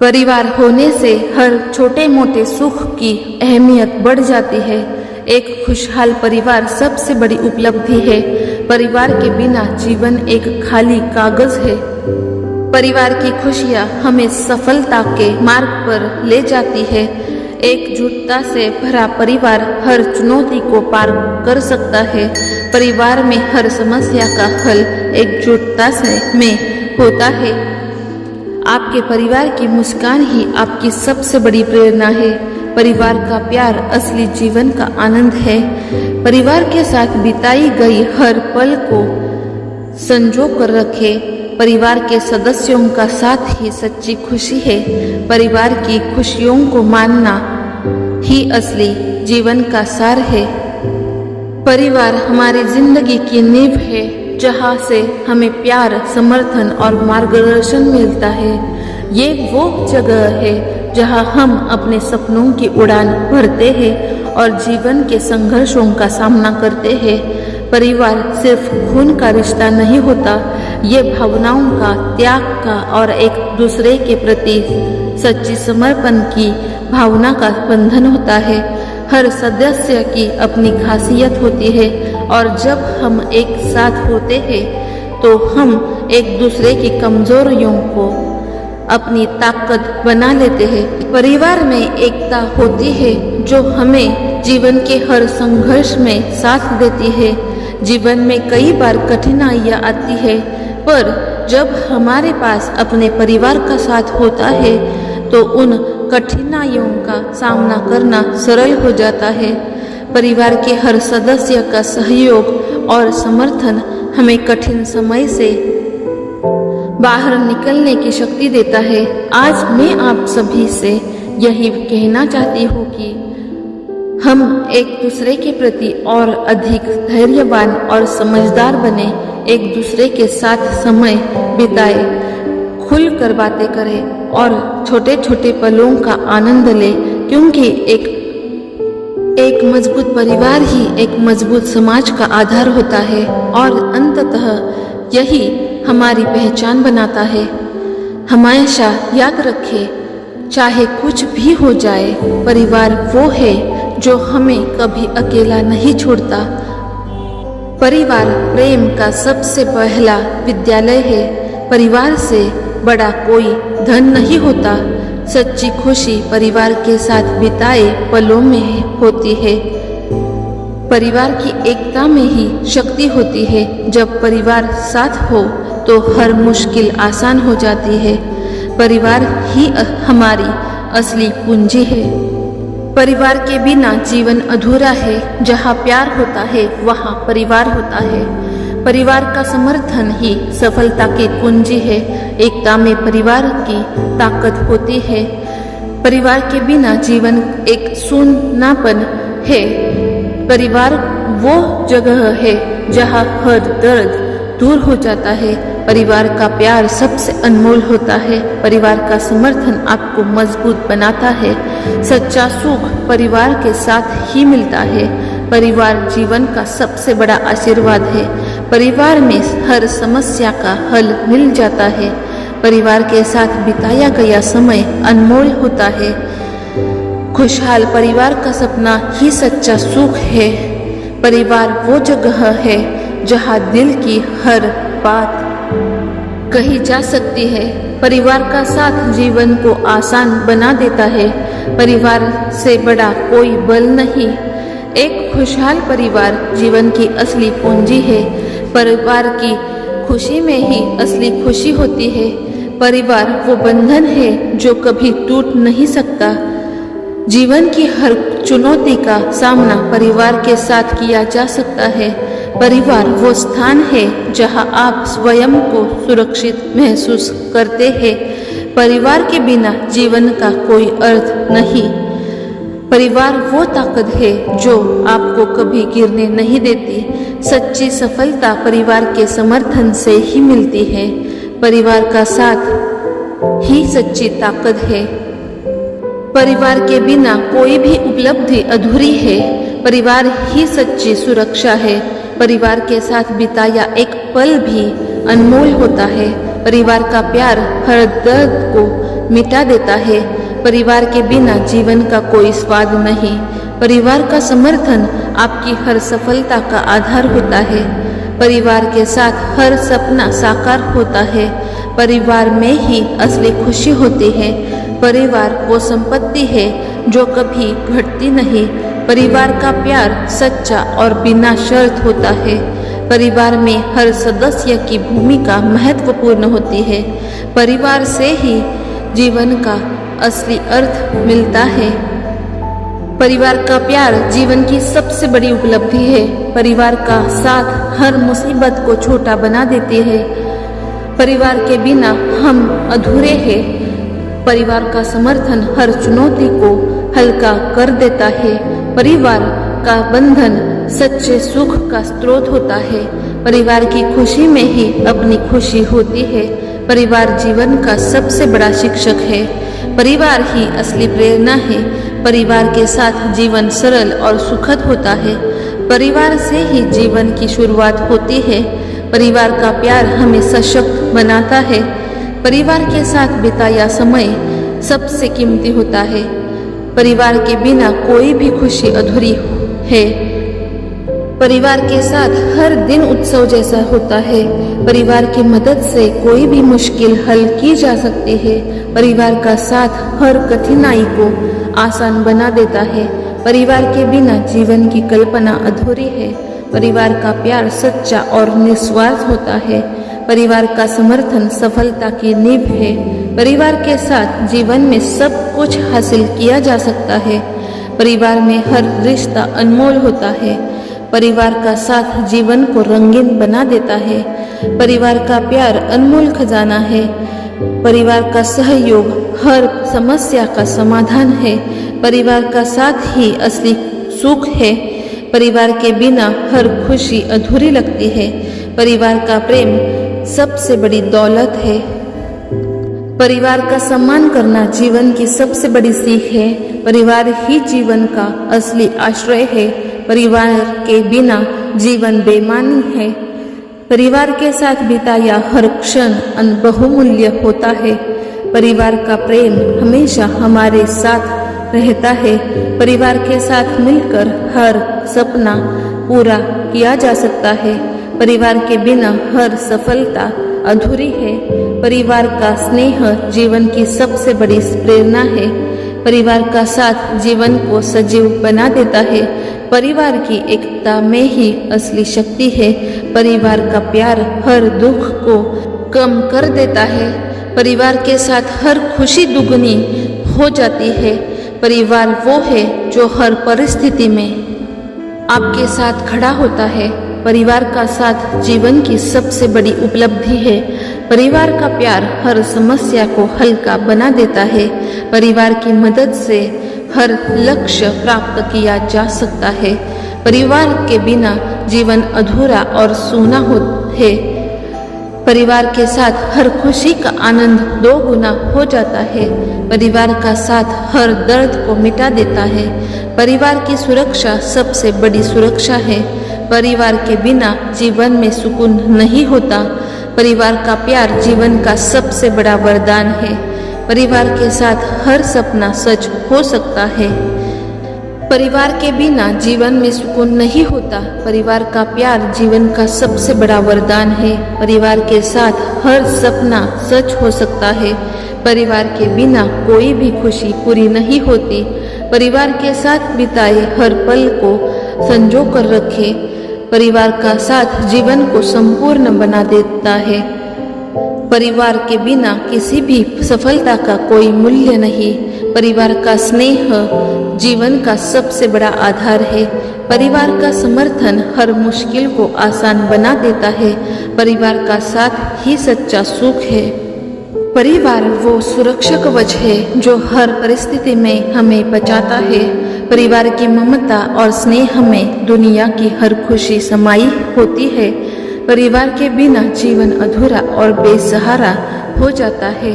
परिवार होने से हर छोटे मोटे सुख की अहमियत बढ़ जाती है। एक खुशहाल परिवार सबसे बड़ी उपलब्धि है। परिवार के बिना जीवन एक खाली कागज है। परिवार की खुशियाँ हमें सफलता के मार्ग पर ले जाती है। एकजुटता से भरा परिवार हर चुनौती को पार कर सकता है। परिवार में हर समस्या का हल एकजुटता में होता है। आपके परिवार की मुस्कान ही आपकी सबसे बड़ी प्रेरणा है। परिवार का प्यार असली जीवन का आनंद है। परिवार के साथ बिताई गई हर पल को संजो कर रखे। परिवार के सदस्यों का साथ ही सच्ची खुशी है। परिवार की खुशियों को मानना ही असली जीवन का सार है। परिवार हमारी जिंदगी की नींव है, जहाँ से हमें प्यार, समर्थन और मार्गदर्शन मिलता है। ये वो जगह है जहाँ हम अपने सपनों की उड़ान भरते हैं और जीवन के संघर्षों का सामना करते हैं। परिवार सिर्फ खून का रिश्ता नहीं होता, ये भावनाओं का, त्याग का और एक दूसरे के प्रति सच्ची समर्पण की भावना का बंधन होता है। हर सदस्य की अपनी खासियत होती है और जब हम एक साथ होते हैं तो हम एक दूसरे की कमजोरियों को अपनी ताकत बना लेते हैं। परिवार में एकता होती है जो हमें जीवन के हर संघर्ष में साथ देती है। जीवन में कई बार कठिनाइयाँ आती है, पर जब हमारे पास अपने परिवार का साथ होता है तो उन कठिनाइयों का सामना करना सरल हो जाता है। परिवार के हर सदस्य का सहयोग और समर्थन हमें कठिन समय से बाहर निकलने की शक्ति देता है। आज मैं आप सभी से यही कहना चाहती हूँ कि हम एक दूसरे के प्रति और अधिक धैर्यवान और समझदार बने। एक दूसरे के साथ समय बिताए, खुलकर बातें करें और छोटे छोटे पलों का आनंद लें, क्योंकि एक मजबूत परिवार ही एक मजबूत समाज का आधार होता है और अंततः यही हमारी पहचान बनाता है। हमेशा याद रखें, चाहे कुछ भी हो जाए, परिवार वो है जो हमें कभी अकेला नहीं छोड़ता। परिवार प्रेम का सबसे पहला विद्यालय है। परिवार से बड़ा कोई धन नहीं होता। सच्ची खुशी परिवार के साथ बिताए पलों में होती है। परिवार की एकता में ही शक्ति होती है। जब परिवार साथ हो तो हर मुश्किल आसान हो जाती है। परिवार ही हमारी असली पूंजी है। परिवार के बिना जीवन अधूरा है। जहाँ प्यार होता है वहाँ परिवार होता है। परिवार का समर्थन ही सफलता की कुंजी है। एकता में परिवार की ताकत होती है। परिवार के बिना जीवन एक सूनापन है। परिवार वो जगह है जहाँ हर दर्द दूर हो जाता है। परिवार का प्यार सबसे अनमोल होता है। परिवार का समर्थन आपको मजबूत बनाता है। सच्चा सुख परिवार के साथ ही मिलता है। परिवार जीवन का सबसे बड़ा आशीर्वाद है। परिवार में हर समस्या का हल मिल जाता है। परिवार के साथ बिताया गया समय अनमोल होता है। खुशहाल परिवार का सपना ही सच्चा सुख है। परिवार वो जगह है जहाँ दिल की हर बात कही जा सकती है। परिवार का साथ जीवन को आसान बना देता है। परिवार से बड़ा कोई बल नहीं। एक खुशहाल परिवार जीवन की असली पूंजी है। परिवार की खुशी में ही असली खुशी होती है। परिवार वो बंधन है जो कभी टूट नहीं सकता। जीवन की हर चुनौती का सामना परिवार के साथ किया जा सकता है। परिवार वो स्थान है जहां आप स्वयं को सुरक्षित महसूस करते हैं। परिवार के बिना जीवन का कोई अर्थ नहीं। परिवार वो ताकत है जो आपको कभी गिरने नहीं देती। सच्ची सफलता परिवार के समर्थन से ही मिलती है। परिवार का साथ ही सच्ची ताकत है। परिवार के बिना कोई भी उपलब्धि अधूरी है। परिवार ही सच्ची सुरक्षा है। परिवार के साथ बिताया एक पल भी अनमोल होता है। परिवार का प्यार हर दर्द को मिटा देता है। परिवार के बिना जीवन का कोई स्वाद नहीं। परिवार का समर्थन आपकी हर सफलता का आधार होता है। परिवार के साथ हर सपना साकार होता है। परिवार में ही असली खुशी होती है। परिवार वो संपत्ति है जो कभी घटती नहीं। परिवार का प्यार सच्चा और बिना शर्त होता है। परिवार में हर सदस्य की भूमिका महत्वपूर्ण होती है। परिवार से ही जीवन का असली अर्थ मिलता है। परिवार का प्यार जीवन की सबसे बड़ी उपलब्धि है। परिवार का साथ हर मुसीबत को छोटा बना देती है। परिवार के बिना हम अधूरे हैं। परिवार का समर्थन हर चुनौती को हल्का कर देता है। परिवार का बंधन सच्चे सुख का स्रोत होता है। परिवार की खुशी में ही अपनी खुशी होती है। परिवार जीवन का सबसे बड़ा शिक्षक है। परिवार ही असली प्रेरणा है। परिवार के साथ जीवन सरल और सुखद होता है। परिवार से ही जीवन की शुरुआत होती है। परिवार का प्यार हमें सशक्त बनाता है। परिवार के साथ बिताया समय सबसे कीमती होता है। परिवार के बिना कोई भी खुशी अधूरी है। परिवार के साथ हर दिन उत्सव जैसा होता है। परिवार की मदद से कोई भी मुश्किल हल की जा सकती है। परिवार का साथ हर कठिनाई को आसान बना देता है। परिवार के बिना जीवन की कल्पना अधूरी है। परिवार का प्यार सच्चा और निस्वार्थ होता है। परिवार का समर्थन सफलता की नींव है। परिवार के साथ जीवन में सब कुछ हासिल किया जा सकता है। परिवार में हर रिश्ता अनमोल होता है। परिवार का साथ जीवन को रंगीन बना देता है। परिवार का प्यार अनमोल खजाना है। परिवार का सहयोग हर समस्या का समाधान है। परिवार का साथ ही असली सुख है। परिवार के बिना हर खुशी अधूरी लगती है। परिवार का प्रेम सबसे बड़ी दौलत है। परिवार का सम्मान करना जीवन की सबसे बड़ी सीख है। परिवार ही जीवन का असली आश्रय है। परिवार के बिना जीवन बेमानी है। परिवार के साथ बिताया हर क्षण बहुमूल्य होता है। परिवार का प्रेम हमेशा हमारे साथ रहता है। परिवार के साथ मिलकर हर सपना पूरा किया जा सकता है। परिवार के बिना हर सफलता अधूरी है। परिवार का स्नेह जीवन की सबसे बड़ी प्रेरणा है। परिवार का साथ जीवन को सजीव बना देता है। परिवार की एकता में ही असली शक्ति है। परिवार का प्यार हर दुख को कम कर देता है। परिवार के साथ हर खुशी दुगनी हो जाती है। परिवार वो है जो हर परिस्थिति में आपके साथ खड़ा होता है। परिवार का साथ जीवन की सबसे बड़ी उपलब्धि है। परिवार का प्यार हर समस्या को हल्का बना देता है। परिवार की मदद से हर लक्ष्य प्राप्त किया जा सकता है। परिवार के बिना जीवन अधूरा और सूना है। परिवार के साथ हर खुशी का आनंद 2 गुना हो जाता है। परिवार का साथ हर दर्द को मिटा देता है। परिवार की सुरक्षा सबसे बड़ी सुरक्षा है। परिवार के बिना जीवन में सुकून नहीं होता। परिवार का प्यार जीवन का सबसे बड़ा वरदान है। परिवार के साथ हर सपना सच हो सकता है। परिवार के बिना जीवन में सुकून नहीं होता। परिवार का प्यार जीवन का सबसे बड़ा वरदान है। परिवार के साथ हर सपना सच हो सकता है। परिवार के बिना कोई भी खुशी पूरी नहीं होती। परिवार के साथ बिताए हर पल को संजो कर रखे। परिवार का साथ जीवन को संपूर्ण बना देता है। परिवार के बिना किसी भी सफलता का कोई मूल्य नहीं। परिवार का स्नेह जीवन का सबसे बड़ा आधार है। परिवार का समर्थन हर मुश्किल को आसान बना देता है। परिवार का साथ ही सच्चा सुख है। परिवार वो सुरक्षा कवच है जो हर परिस्थिति में हमें बचाता है। परिवार की ममता और स्नेह में दुनिया की हर खुशी समाई होती है। परिवार के बिना जीवन अधूरा और बेसहारा हो जाता है।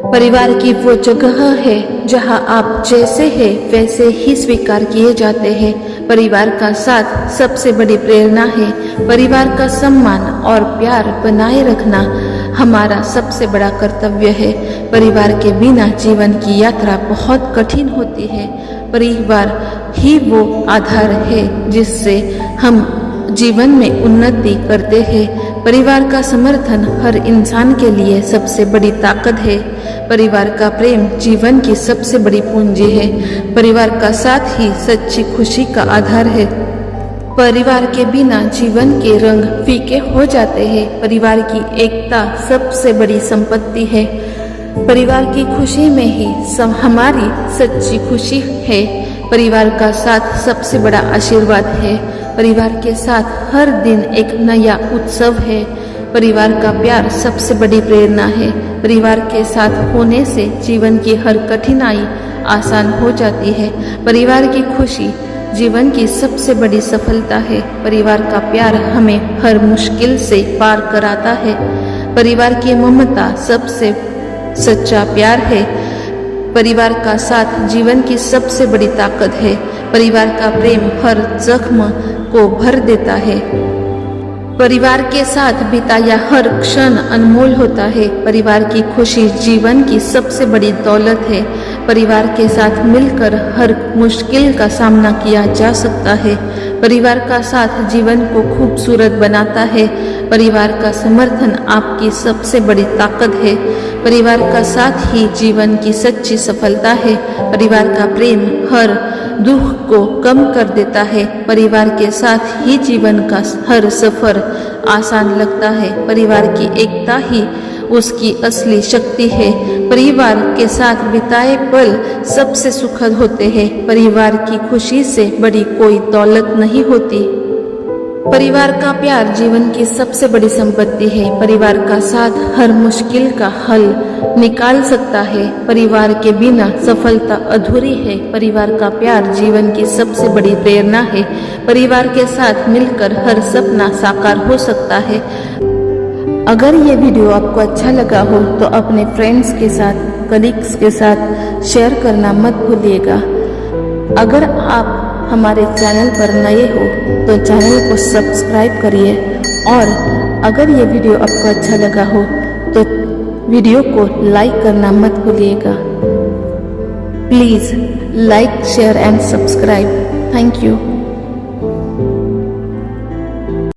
परिवार की वो जगह है जहां आप जैसे हैं वैसे ही स्वीकार किए जाते हैं। परिवार का साथ सबसे बड़ी प्रेरणा है। परिवार का सम्मान और प्यार बनाए रखना हमारा सबसे बड़ा कर्तव्य है। परिवार के बिना जीवन की यात्रा बहुत कठिन होती है। परिवार ही वो आधार है जिससे हम जीवन में उन्नति करते हैं। परिवार का समर्थन हर इंसान के लिए सबसे बड़ी ताकत है। परिवार का प्रेम जीवन की सबसे बड़ी पूंजी है। परिवार का साथ ही सच्ची खुशी का आधार है। परिवार के बिना जीवन के रंग फीके हो जाते हैं। परिवार की एकता सबसे बड़ी संपत्ति है। परिवार की खुशी में ही हमारी सच्ची खुशी है। परिवार का साथ सबसे बड़ा आशीर्वाद है। परिवार के साथ हर दिन एक नया उत्सव है। परिवार का प्यार सबसे बड़ी प्रेरणा है। परिवार के साथ होने से जीवन की हर कठिनाई आसान हो जाती है। परिवार की खुशी जीवन की सबसे बड़ी सफलता है। परिवार का प्यार हमें हर मुश्किल से पार कराता है। परिवार की ममता सबसे सच्चा प्यार है। परिवार का साथ जीवन की सबसे बड़ी ताकत है। परिवार का प्रेम हर जख्म को भर देता है। परिवार के साथ बिताया हर क्षण अनमोल होता है। परिवार की खुशी जीवन की सबसे बड़ी दौलत है। परिवार के साथ मिलकर हर मुश्किल का सामना किया जा सकता है। परिवार का साथ जीवन को खूबसूरत बनाता है। परिवार का समर्थन आपकी सबसे बड़ी ताकत है। परिवार का साथ ही जीवन की सच्ची सफलता है। परिवार का प्रेम हर दुख को कम कर देता है। परिवार के साथ ही जीवन का हर सफर आसान लगता है। परिवार की एकता ही उसकी असली शक्ति है। परिवार के साथ बिताए पल सबसे सुखद होते हैं। परिवार की खुशी से बड़ी कोई दौलत नहीं होती। परिवार का प्यार जीवन की सबसे बड़ी संपत्ति है। परिवार का साथ हर मुश्किल का हल निकाल सकता है। परिवार के बिना सफलता अधूरी है। परिवार का प्यार जीवन की सबसे बड़ी प्रेरणा है। परिवार के साथ मिलकर हर सपना साकार हो सकता है। अगर ये वीडियो आपको अच्छा लगा हो तो अपने फ्रेंड्स के साथ, कलीग्स के साथ शेयर करना मत भूलिएगा। अगर आप हमारे चैनल पर नए हो तो चैनल को सब्सक्राइब करिए और अगर ये वीडियो आपको अच्छा लगा हो तो वीडियो को लाइक करना मत भूलिएगा। Please like, share and subscribe. Thank you.